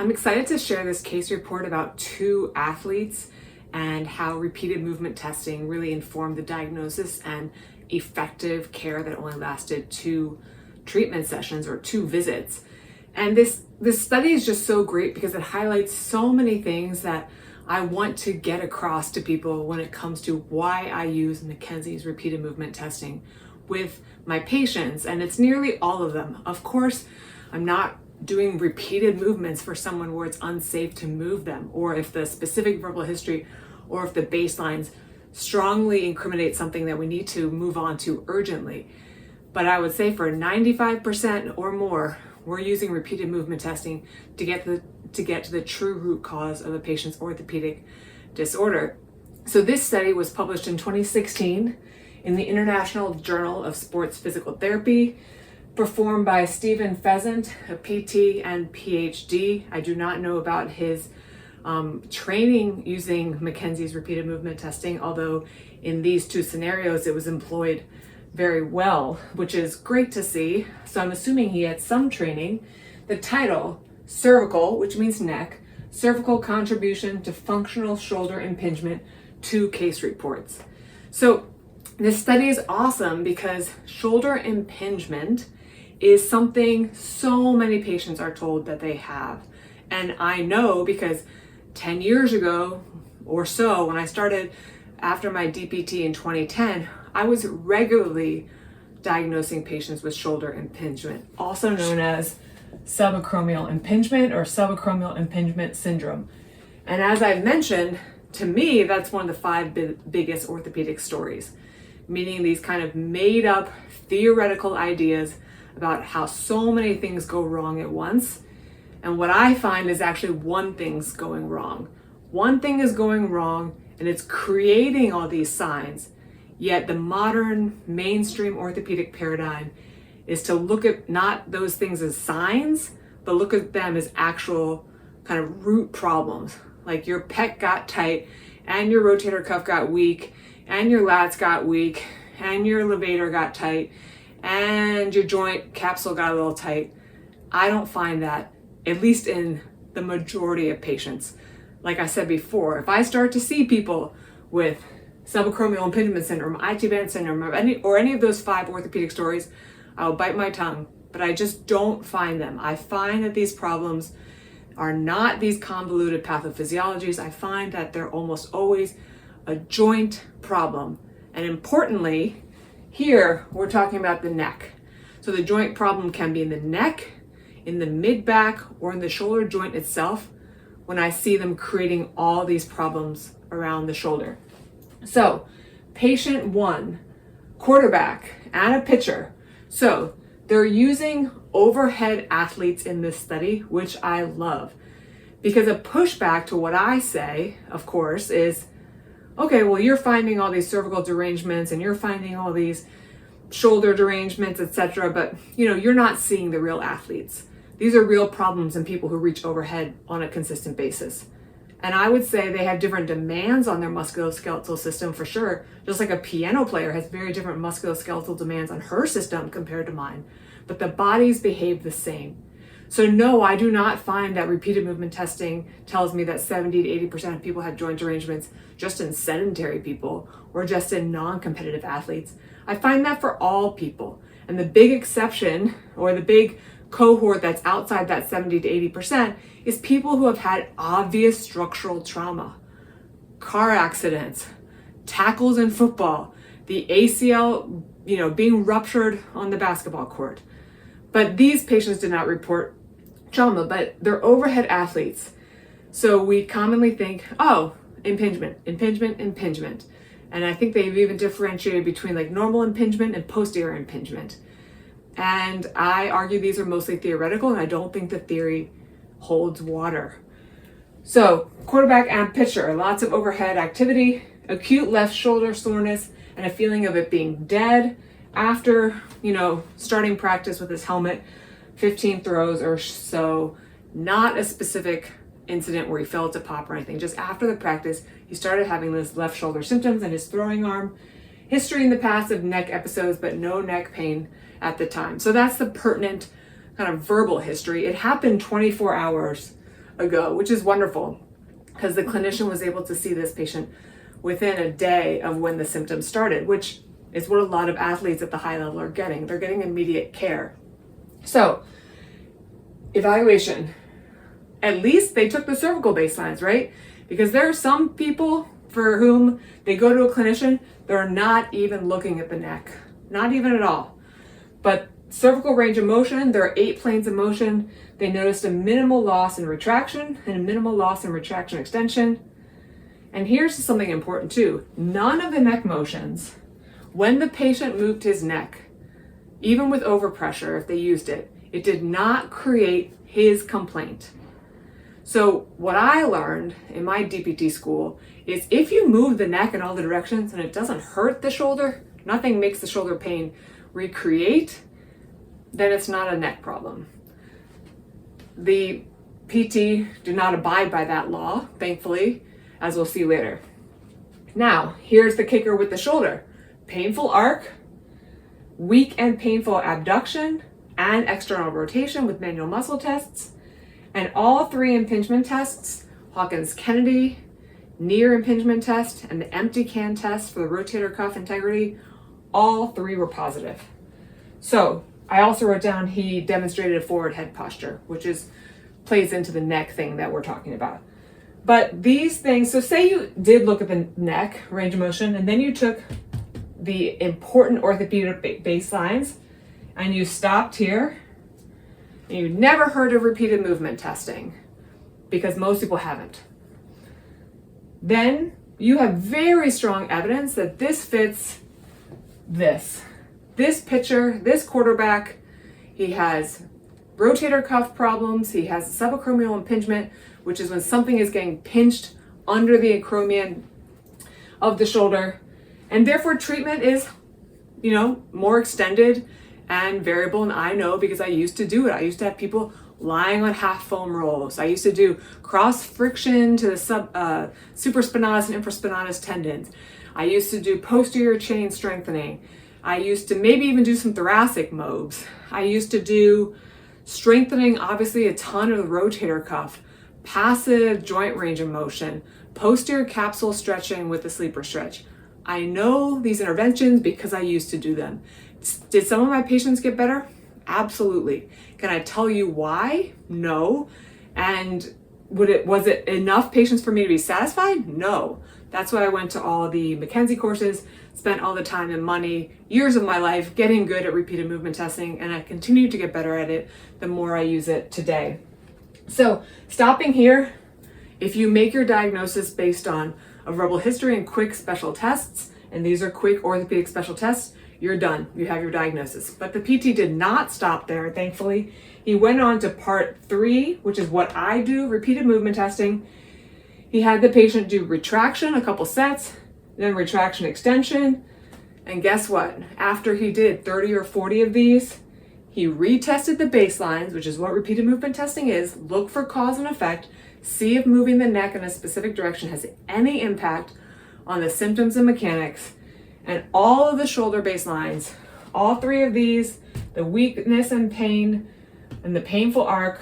I'm excited to share this case report about two athletes and how repeated movement testing really informed the diagnosis and effective care that only lasted 2 treatment sessions or 2 visits. And this study is just so great because it highlights so many things that I want to get across to people when it comes to why I use McKenzie's repeated movement testing with my patients, and it's nearly all of them. Of course, I'm not doing repeated movements for someone where it's unsafe to move them, or if the specific verbal history or if the baselines strongly incriminate something that we need to move on to urgently. But I would say for 95% or more, we're using repeated movement testing to get to the true root cause of a patient's orthopedic disorder. So this study was published in 2016 in the International Journal of Sports Physical Therapy, performed by Stephen Pheasant, a PT and PhD. I do not know about his training using McKenzie's repeated movement testing, although in these 2 scenarios it was employed very well, which is great to see. So I'm assuming he had some training. The title, Cervical, which means neck, Cervical Contribution to Functional Shoulder Impingement, 2 case reports. So this study is awesome because shoulder impingement is something so many patients are told that they have. And I know because 10 years ago or so, when I started after my DPT in 2010, I was regularly diagnosing patients with shoulder impingement, also known as subacromial impingement or subacromial impingement syndrome. And as I've mentioned, to me, that's one of the 5 biggest orthopedic stories, meaning these kind of made up theoretical ideas about how so many things go wrong at once. And what I find is actually one thing's going wrong. One thing is going wrong and it's creating all these signs. Yet the modern mainstream orthopedic paradigm is to look at not those things as signs, but look at them as actual kind of root problems. Like your pec got tight and your rotator cuff got weak and your lats got weak and your levator got tight and your joint capsule got a little tight. I don't find that, at least in the majority of patients. Like I said before, if I start to see people with subacromial impingement syndrome, IT band syndrome, or any of those 5 orthopedic stories, I'll bite my tongue, but I just don't find them. I find that these problems are not these convoluted pathophysiologies. I find that they're almost always a joint problem. And importantly, here we're talking about the neck. So the joint problem can be in the neck, in the mid-back, or in the shoulder joint itself when I see them creating all these problems around the shoulder. So patient 1, quarterback and a pitcher. So they're using overhead athletes in this study, which I love, because a pushback to what I say, of course, is, okay, well, you're finding all these cervical derangements and you're finding all these shoulder derangements, etc., but you're not seeing the real athletes. These are real problems in people who reach overhead on a consistent basis. And I would say they have different demands on their musculoskeletal system for sure, just like a piano player has very different musculoskeletal demands on her system compared to mine, but the bodies behave the same. So no, I do not find that repeated movement testing tells me that 70 to 80% of people have joint derangements just in sedentary people or just in non-competitive athletes. I find that for all people. And the big exception, or the big cohort that's outside that 70 to 80%, is people who have had obvious structural trauma, car accidents, tackles in football, the ACL, being ruptured on the basketball court. But these patients did not report trauma, but they're overhead athletes. So we commonly think, oh, impingement. And I think they've even differentiated between like normal impingement and posterior impingement. And I argue these are mostly theoretical, and I don't think the theory holds water. So quarterback and pitcher, lots of overhead activity, acute left shoulder soreness, and a feeling of it being dead after, starting practice with his helmet, 15 throws or so, not a specific incident where he felt a pop or anything. Just after the practice, he started having those left shoulder symptoms in his throwing arm. History in the past of neck episodes, but no neck pain at the time. So that's the pertinent kind of verbal history. It happened 24 hours ago, which is wonderful because the clinician was able to see this patient within a day of when the symptoms started, which is what a lot of athletes at the high level are getting. They're getting immediate care. So, evaluation. At least they took the cervical baselines, right? Because there are some people for whom they go to a clinician, they're not even looking at the neck, not even at all. But cervical range of motion, there are 8 planes of motion. They noticed a minimal loss in retraction and a minimal loss in retraction extension. And here's something important too. None of the neck motions, when the patient moved his neck, even with overpressure, if they used it, it did not create his complaint. So what I learned in my DPT school is if you move the neck in all the directions and it doesn't hurt the shoulder, nothing makes the shoulder pain recreate, then it's not a neck problem. The PT do not abide by that law, thankfully, as we'll see later. Now, here's the kicker with the shoulder. Painful arc, weak and painful abduction, and external rotation with manual muscle tests. And all 3 impingement tests, Hawkins-Kennedy, near impingement test, and the empty can test for the rotator cuff integrity, all 3 were positive. So I also wrote down he demonstrated a forward head posture, which plays into the neck thing that we're talking about. But these things, so say you did look at the neck range of motion, and then you took the important orthopedic baselines, and you stopped here, and you never heard of repeated movement testing, because most people haven't. Then you have very strong evidence that this fits this. This pitcher, this quarterback, he has rotator cuff problems, he has subacromial impingement, which is when something is getting pinched under the acromion of the shoulder, and therefore treatment is, more extended and variable. And I know because I used to do it. I used to have people lying on half foam rolls. I used to do cross friction to the supraspinatus and infraspinatus tendons. I used to do posterior chain strengthening. I used to maybe even do some thoracic mobs. I used to do strengthening, obviously a ton of the rotator cuff, passive joint range of motion, posterior capsule stretching with the sleeper stretch. I know these interventions because I used to do them. Did some of my patients get better? Absolutely. Can I tell you why? No. And was it enough patients for me to be satisfied? No. That's why I went to all the McKenzie courses, spent all the time and money, years of my life getting good at repeated movement testing, and I continue to get better at it the more I use it today. So stopping here, if you make your diagnosis based on a verbal history and quick special tests, and these are quick orthopedic special tests, you're done. You have your diagnosis. But the PT did not stop there, thankfully. He went on to part 3, which is what I do, repeated movement testing. He had the patient do retraction, a couple sets, then retraction extension. And guess what? After he did 30 or 40 of these, he retested the baselines, which is what repeated movement testing is. Look for cause and effect. See if moving the neck in a specific direction has any impact on the symptoms and mechanics. And all of the shoulder baselines, all 3 of these, the weakness and pain, and the painful arc,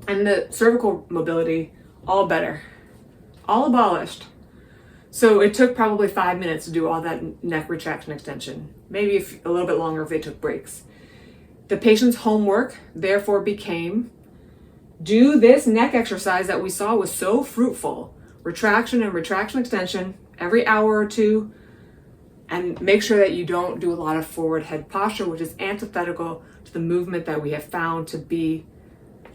and the cervical mobility, all better, all abolished. So it took probably 5 minutes to do all that neck retraction extension, maybe a little bit longer if they took breaks. The patient's homework therefore became, do this neck exercise that we saw was so fruitful, retraction and retraction extension every hour or 2, and make sure that you don't do a lot of forward head posture, which is antithetical to the movement that we have found to be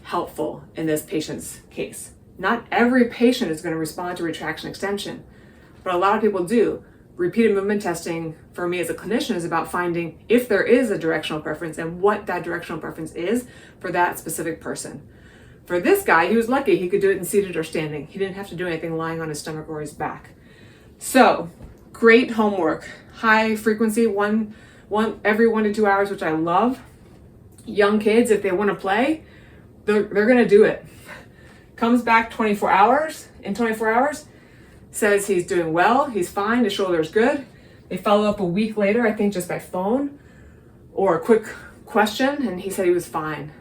helpful in this patient's case. Not every patient is going to respond to retraction extension, but a lot of people do. Repeated movement testing for me as a clinician is about finding if there is a directional preference and what that directional preference is for that specific person. For this guy, he was lucky. He could do it in seated or standing. He didn't have to do anything lying on his stomach or his back. So, great homework. High frequency, one every 1 to 2 hours, which I love. Young kids, if they want to play, they're going to do it. Comes back 24 hours. In 24 hours, says he's doing well, he's fine, his shoulder's good. They follow up a week later, I think just by phone or a quick question, and he said he was fine.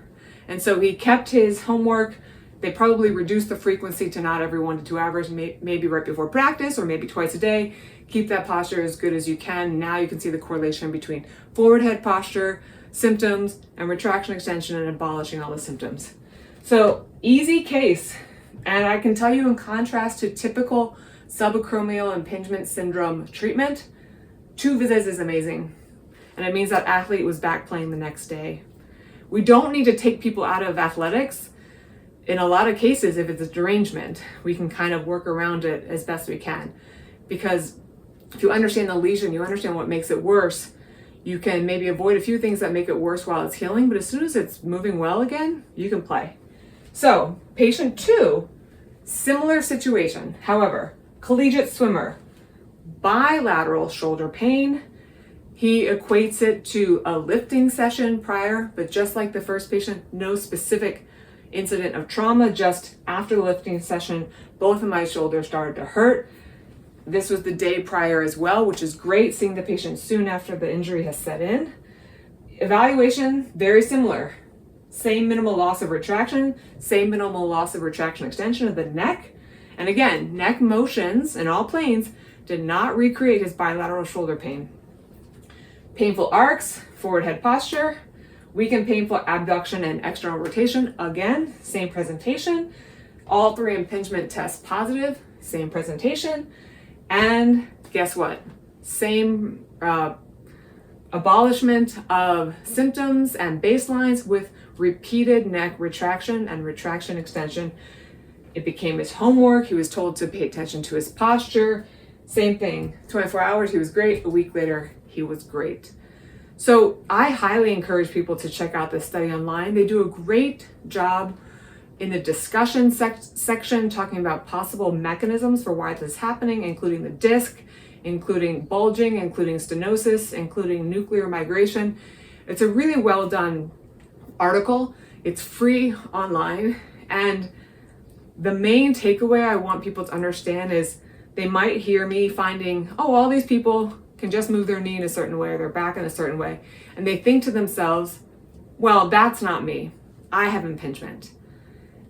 And so he kept his homework, They probably reduce the frequency to not every 1 to 2 hours, maybe right before practice or maybe twice a day. Keep that posture as good as you can. Now you can see the correlation between forward head posture, symptoms, and retraction extension, and abolishing all the symptoms. So easy case. And I can tell you, in contrast to typical subacromial impingement syndrome treatment, 2 visits is amazing. And it means that athlete was back playing the next day. We don't need to take people out of athletics. In a lot of cases, if it's a derangement, we can kind of work around it as best we can. Because if you understand the lesion, you understand what makes it worse, you can maybe avoid a few things that make it worse while it's healing, but as soon as it's moving well again, you can play. So, patient 2, similar situation. However, collegiate swimmer, bilateral shoulder pain. He equates it to a lifting session prior, but just like the first patient, no specific incident of trauma. Just after the lifting session, both of my shoulders started to hurt. This was the day prior as well, which is great, seeing the patient soon after the injury has set in. Evaluation, very similar. Same minimal loss of retraction, same minimal loss of retraction extension of the neck. And again, neck motions in all planes did not recreate his bilateral shoulder pain. Painful arcs, forward head posture, weak and painful abduction and external rotation. Again, same presentation. All 3 impingement tests positive, same presentation. And guess what? Same abolishment of symptoms and baselines with repeated neck retraction and retraction extension. It became his homework. He was told to pay attention to his posture. Same thing, 24 hours, he was great. A week later, he was great. So I highly encourage people to check out this study online. They do a great job in the discussion section talking about possible mechanisms for why this is happening, including the disc, including bulging, including stenosis, including nuclear migration. It's a really well done article. It's free online. And the main takeaway I want people to understand is they might hear me finding, oh, all these people can just move their knee in a certain way or their back in a certain way. And they think to themselves, well, that's not me. I have impingement.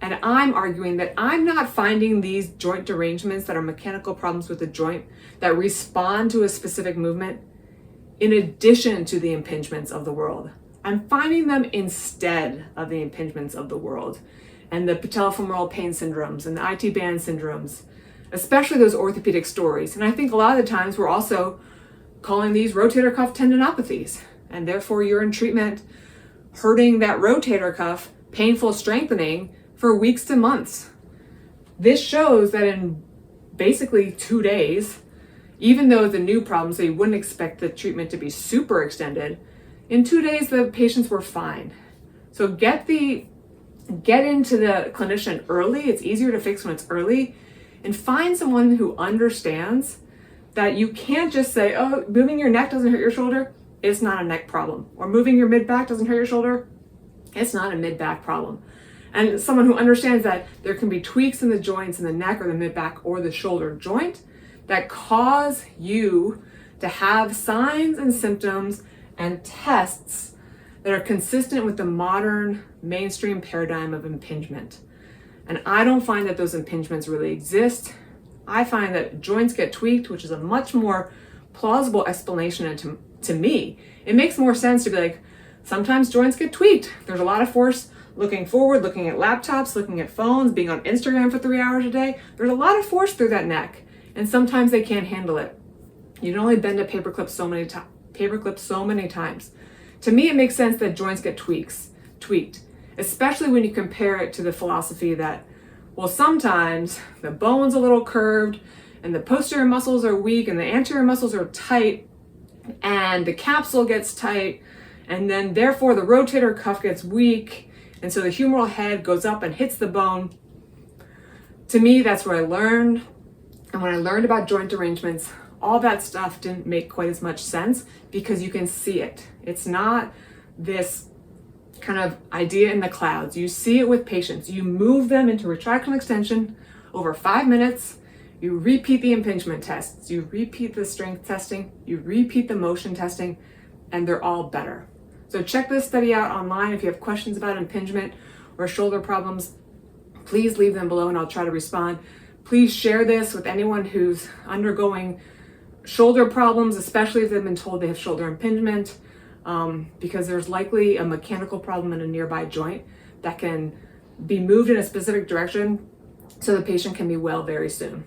And I'm arguing that I'm not finding these joint derangements that are mechanical problems with the joint that respond to a specific movement in addition to the impingements of the world. I'm finding them instead of the impingements of the world and the patellofemoral pain syndromes and the IT band syndromes, especially those orthopedic stories. And I think a lot of the times we're also calling these rotator cuff tendinopathies, and therefore you're in treatment hurting that rotator cuff, painful strengthening for weeks to months. This shows that in basically 2 days, even though it's a new problem, so you wouldn't expect the treatment to be super extended, in 2 days the patients were fine. So get into the clinician early. It's easier to fix when it's early, and find someone who understands that you can't just say, oh, moving your neck doesn't hurt your shoulder, it's not a neck problem. Or moving your mid-back doesn't hurt your shoulder, it's not a mid-back problem. And someone who understands that there can be tweaks in the joints in the neck or the mid-back or the shoulder joint that cause you to have signs and symptoms and tests that are consistent with the modern mainstream paradigm of impingement. And I don't find that those impingements really exist. I find that joints get tweaked, which is a much more plausible explanation to me. It makes more sense to be like, sometimes joints get tweaked. There's a lot of force looking forward, looking at laptops, looking at phones, being on Instagram for 3 hours a day. There's a lot of force through that neck, and sometimes they can't handle it. You can only bend a paperclip so many times. To me, it makes sense that joints get tweaked, especially when you compare it to the philosophy that, well, sometimes the bone's a little curved and the posterior muscles are weak and the anterior muscles are tight and the capsule gets tight, and then therefore the rotator cuff gets weak, and so the humeral head goes up and hits the bone. To me, that's what I learned. And when I learned about joint derangements, all that stuff didn't make quite as much sense because you can see it. It's not this kind of idea in the clouds. You see it with patients. You move them into retraction extension over 5 minutes. You repeat the impingement tests. You repeat the strength testing. You repeat the motion testing, and they're all better. So check this study out online if you have questions about impingement or shoulder problems. please leave them below and I'll try to respond. Please share this with anyone who's undergoing shoulder problems, especially if they've been told they have shoulder impingement, because there's likely a mechanical problem in a nearby joint that can be moved in a specific direction so the patient can be well very soon.